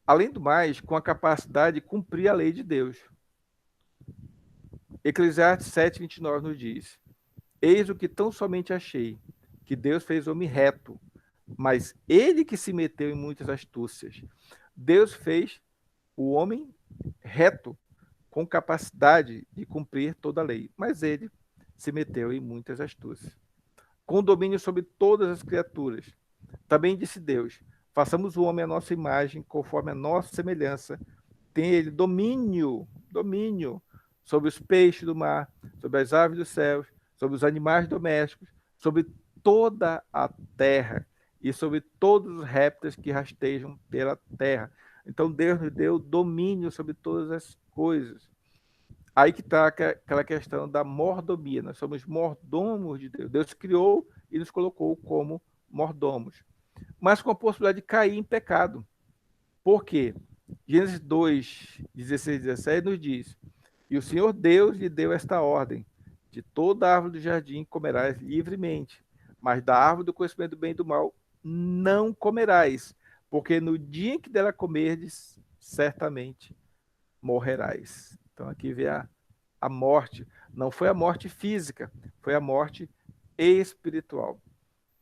Além do mais, com a capacidade de cumprir a lei de Deus. Eclesiastes 7, 29 nos diz: Eis o que tão somente achei, que Deus fez homem reto, mas ele que se meteu em muitas astúcias. Deus fez o homem reto, com capacidade de cumprir toda a lei, mas ele se meteu em muitas astúcias. Com domínio sobre todas as criaturas. Também disse Deus: façamos o homem à nossa imagem, conforme a nossa semelhança. Tem ele domínio sobre os peixes do mar, sobre as aves dos céus, sobre os animais domésticos, sobre toda a terra e sobre todos os répteis que rastejam pela terra. Então Deus nos deu domínio sobre todas as coisas. Aí que está aquela questão da mordomia. Nós somos mordomos de Deus. Deus criou e nos colocou como mordomos. Mas com a possibilidade de cair em pecado. Por quê? Gênesis 2, 16 e 17 nos diz: E o Senhor Deus lhe deu esta ordem: de toda árvore do jardim comerás livremente, mas da árvore do conhecimento do bem e do mal não comerás, porque no dia em que dela comerdes, certamente morrerás. Então aqui vê a morte. Não foi a morte física, foi a morte espiritual.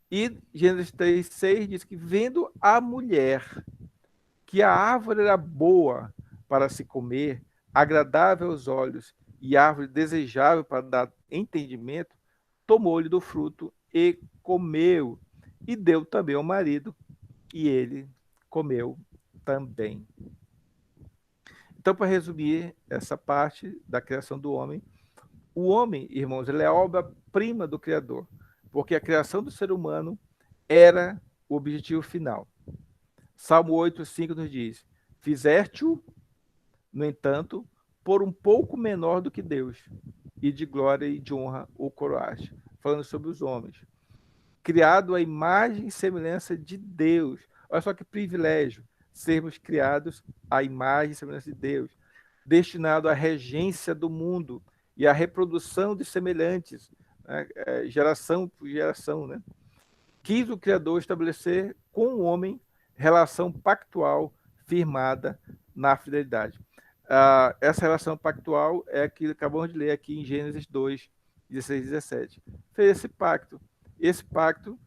E Gênesis 3:6 diz que vendo a mulher que a árvore era boa para se comer, agradável aos olhos e árvore desejável para dar entendimento, tomou-lhe do fruto e comeu, e deu também ao marido, e ele comeu também. Então, para resumir essa parte da criação do homem, o homem, irmãos, ele é a obra-prima do Criador, porque a criação do ser humano era o objetivo final. Salmo 8:5 nos diz: Fizeste-o, no entanto, por um pouco menor do que Deus, e de glória e de honra o coroaste. Falando sobre os homens. Criado à imagem e semelhança de Deus. Olha só que privilégio, sermos criados à imagem e semelhança de Deus. Destinado à regência do mundo e à reprodução de semelhantes, né? Geração por geração, né? Quis o Criador estabelecer com o homem relação pactual firmada na fidelidade. Essa relação pactual é a que acabamos de ler aqui em Gênesis 2, 16 e 17. Fez esse pacto. Esse pacto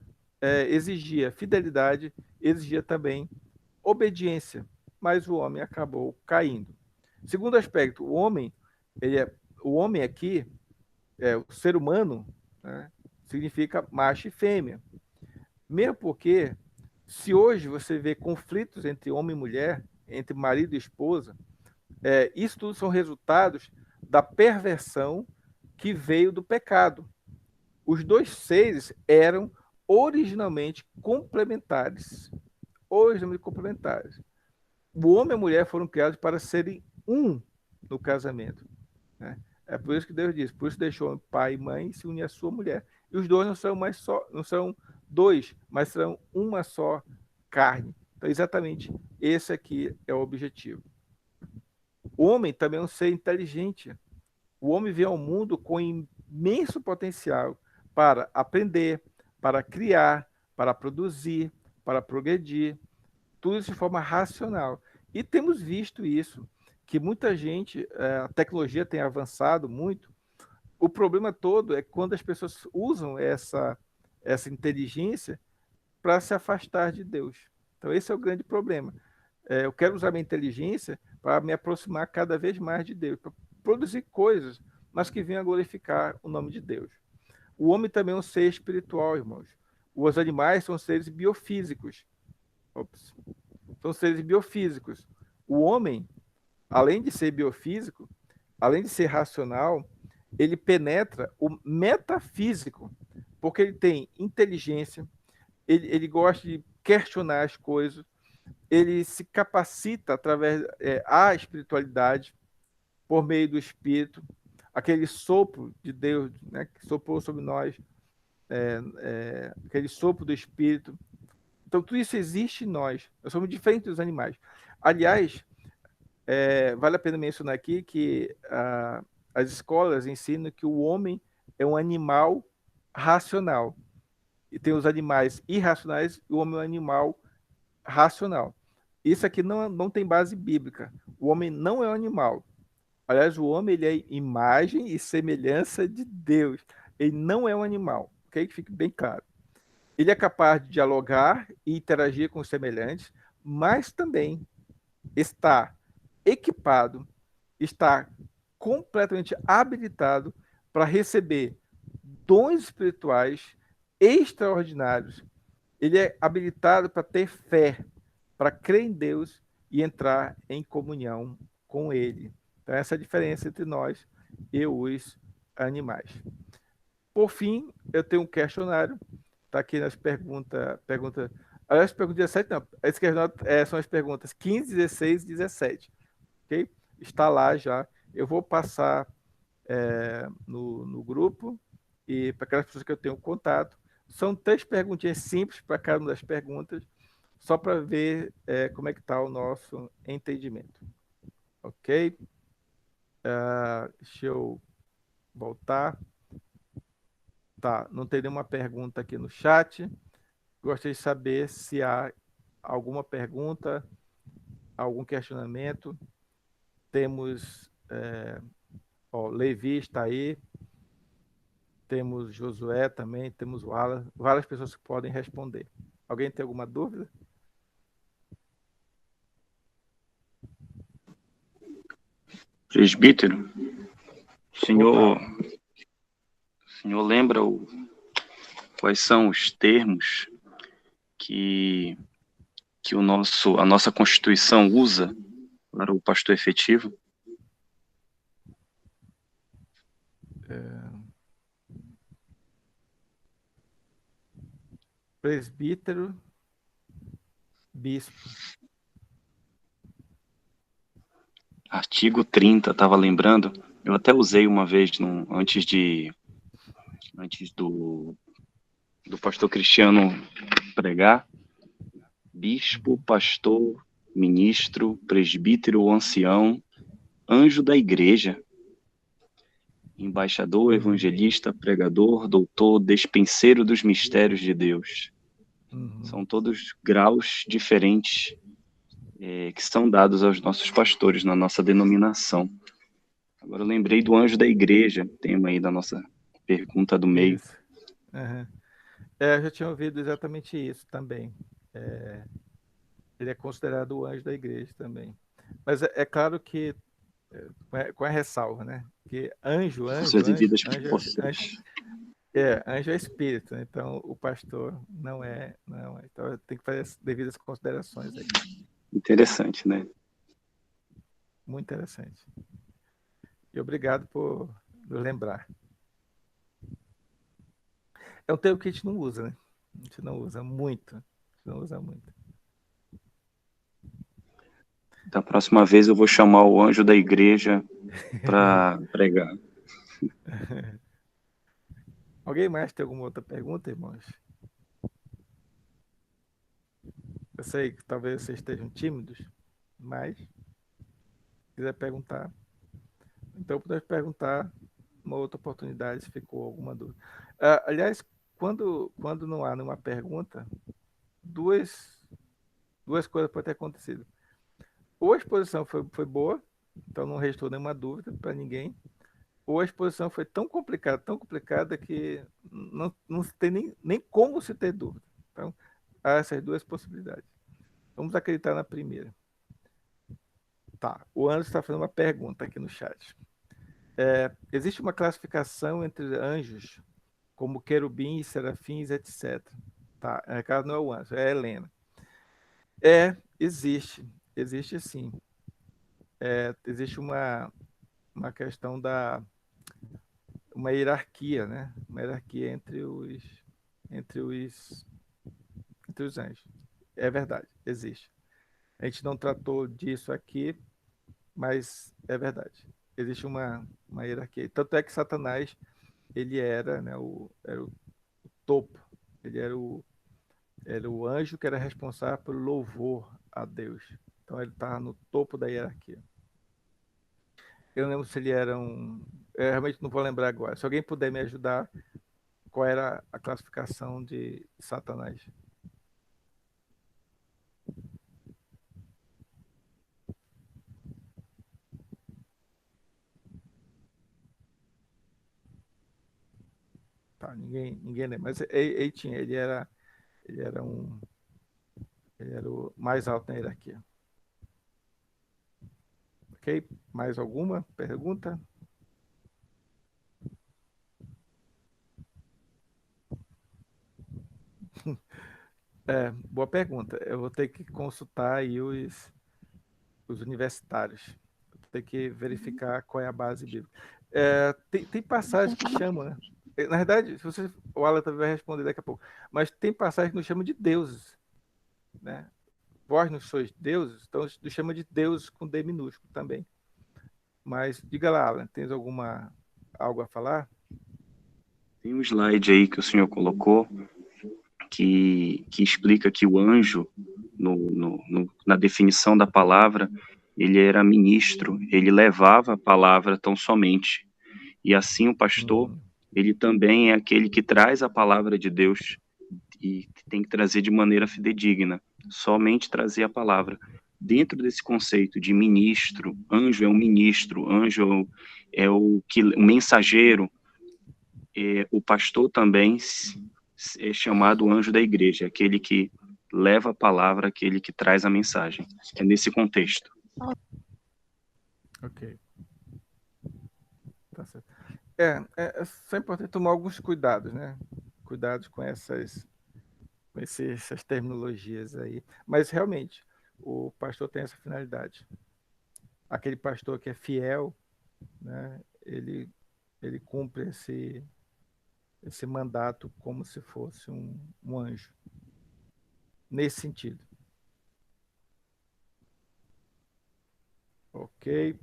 exigia fidelidade, exigia também obediência, mas o homem acabou caindo. Segundo aspecto, o homem aqui, o ser humano, né, significa macho e fêmea. Mesmo porque, se hoje você vê conflitos entre homem e mulher, entre marido e esposa, isso tudo são resultados da perversão que veio do pecado. Os dois seres eram originalmente complementares. Originalmente complementares. O homem e a mulher foram criados para serem um no casamento, né? É por isso que Deus diz: por isso deixou pai e mãe e se unir à sua mulher. E os dois não são mais só, não são dois, mas serão uma só carne. Então, exatamente esse aqui é o objetivo. O homem também é um ser inteligente. O homem vem ao mundo com imenso potencial para aprender, para criar, para produzir, para progredir, tudo isso de forma racional. E temos visto isso, que muita gente, a tecnologia tem avançado muito. O problema todo é quando as pessoas usam essa inteligência para se afastar de Deus. Então, esse é o grande problema. Eu quero usar minha inteligência para me aproximar cada vez mais de Deus, produzir coisas, mas que venham a glorificar o nome de Deus. O homem também é um ser espiritual, irmãos. Os animais são seres biofísicos. Ops. São seres biofísicos. O homem, além de ser biofísico, além de ser racional, ele penetra o metafísico, porque ele tem inteligência, ele gosta de questionar as coisas, ele se capacita através da espiritualidade, por meio do Espírito, aquele sopro de Deus, né, que soprou sobre nós, aquele sopro do Espírito. Então, tudo isso existe em nós. Nós somos diferentes dos animais. Aliás, vale a pena mencionar aqui que as escolas ensinam que o homem é um animal racional. E tem os animais irracionais e o homem é um animal racional. Isso aqui não tem base bíblica. O homem não é um animal. Aliás, o homem ele é imagem e semelhança de Deus. Ele não é um animal. Ok? Que fique bem claro. Ele é capaz de dialogar e interagir com os semelhantes, mas também está equipado, está completamente habilitado para receber dons espirituais extraordinários. Ele é habilitado para ter fé, para crer em Deus e entrar em comunhão com Ele. Então, essa é a diferença entre nós e os animais. Por fim, eu tenho um questionário. Está aqui nas perguntas. Aliás, pergunta 17, não. Esse questionário são as perguntas 15, 16 e 17. Ok? Está lá já. Eu vou passar no grupo e para aquelas pessoas que eu tenho contato. São 3 perguntinhas simples para cada uma das perguntas, só para ver como é que está o nosso entendimento. Ok? Deixa eu voltar. Tá, não tem nenhuma pergunta aqui no chat. Gostaria de saber se há alguma pergunta, algum questionamento. Temos, Levi está aí, temos Josué também, temos várias pessoas que podem responder. Alguém tem alguma dúvida? Presbítero, o senhor, Opa. o senhor lembra quais são os termos que a nossa Constituição usa para o pastor efetivo? Presbítero, bispo. Artigo 30, estava lembrando, eu até usei uma vez antes do pastor Cristiano pregar. Bispo, pastor, ministro, presbítero ou ancião, anjo da igreja, embaixador, evangelista, pregador, doutor, despenseiro dos mistérios de Deus. São todos graus diferentes que são dados aos nossos pastores na nossa denominação. Agora eu lembrei do anjo da igreja, tema aí da nossa pergunta do meio. Isso. Uhum. Eu já tinha ouvido exatamente isso também. Ele é considerado o anjo da igreja também. Mas é claro que, com a ressalva, né? Que anjo, Com suas devidas proporções. anjo é espírito, né? Então o pastor não é. Então tem que fazer as devidas considerações aí. Interessante, né? Muito interessante. E obrigado por lembrar. É um termo que a gente não usa, né? A gente não usa muito. A gente não usa muito. Da próxima vez eu vou chamar o anjo da igreja para pregar. Alguém mais tem alguma outra pergunta, irmãos? Eu sei que talvez vocês estejam tímidos, mas se quiser perguntar, então podemos perguntar uma outra oportunidade se ficou alguma dúvida. Aliás, quando não há nenhuma pergunta, duas coisas podem ter acontecido. Ou a exposição foi boa, então não restou nenhuma dúvida para ninguém, ou a exposição foi tão complicada que não tem nem como se ter dúvida. Então, há essas duas possibilidades. Vamos acreditar na primeira. Tá, o Anderson está fazendo uma pergunta aqui no chat. Existe uma classificação entre anjos, como querubins, serafins, etc. Tá? Cara, não é o anjo, é a Helena. Existe. Existe sim. Existe uma questão uma hierarquia, né? Uma hierarquia entre os, entre os anjos. É verdade, existe. A gente não tratou disso aqui, mas é verdade. Existe uma hierarquia. Tanto é que Satanás, ele era, né, era o topo. Ele era o anjo que era responsável pelo louvor a Deus. Então ele estava no topo da hierarquia. Eu não lembro se ele era um. Eu realmente não vou lembrar agora. Se alguém puder me ajudar, qual era a classificação de Satanás? Tá, ninguém lembra. Mas ele tinha, ele era um, ele era o mais alto na hierarquia. Ok? Mais alguma pergunta? Boa pergunta. Eu vou ter que consultar aí os universitários. Vou ter que verificar qual é a base bíblica. Tem passagem que chama, né? Na verdade, se você, o Alan também vai responder daqui a pouco, mas tem passagem que nos chama de deuses, né? Vós não sois deuses, então nos chama de deuses com D minúsculo também. Mas diga lá, Alan, tens algo a falar? Tem um slide aí que o senhor colocou que explica que o anjo, na definição da palavra, ele era ministro, ele levava a palavra tão somente. E assim o pastor, ele também é aquele que traz a palavra de Deus e tem que trazer de maneira fidedigna, somente trazer a palavra. Dentro desse conceito de ministro, anjo é um ministro, anjo é o mensageiro, o pastor também é chamado anjo da igreja, aquele que leva a palavra, aquele que traz a mensagem. É nesse contexto. Ok. Tá certo. É só importante tomar alguns cuidados, né? Cuidados com essas terminologias aí. Mas realmente, o pastor tem essa finalidade. Aquele pastor que é fiel, né? Ele cumpre esse mandato como se fosse um anjo. Nesse sentido. Ok.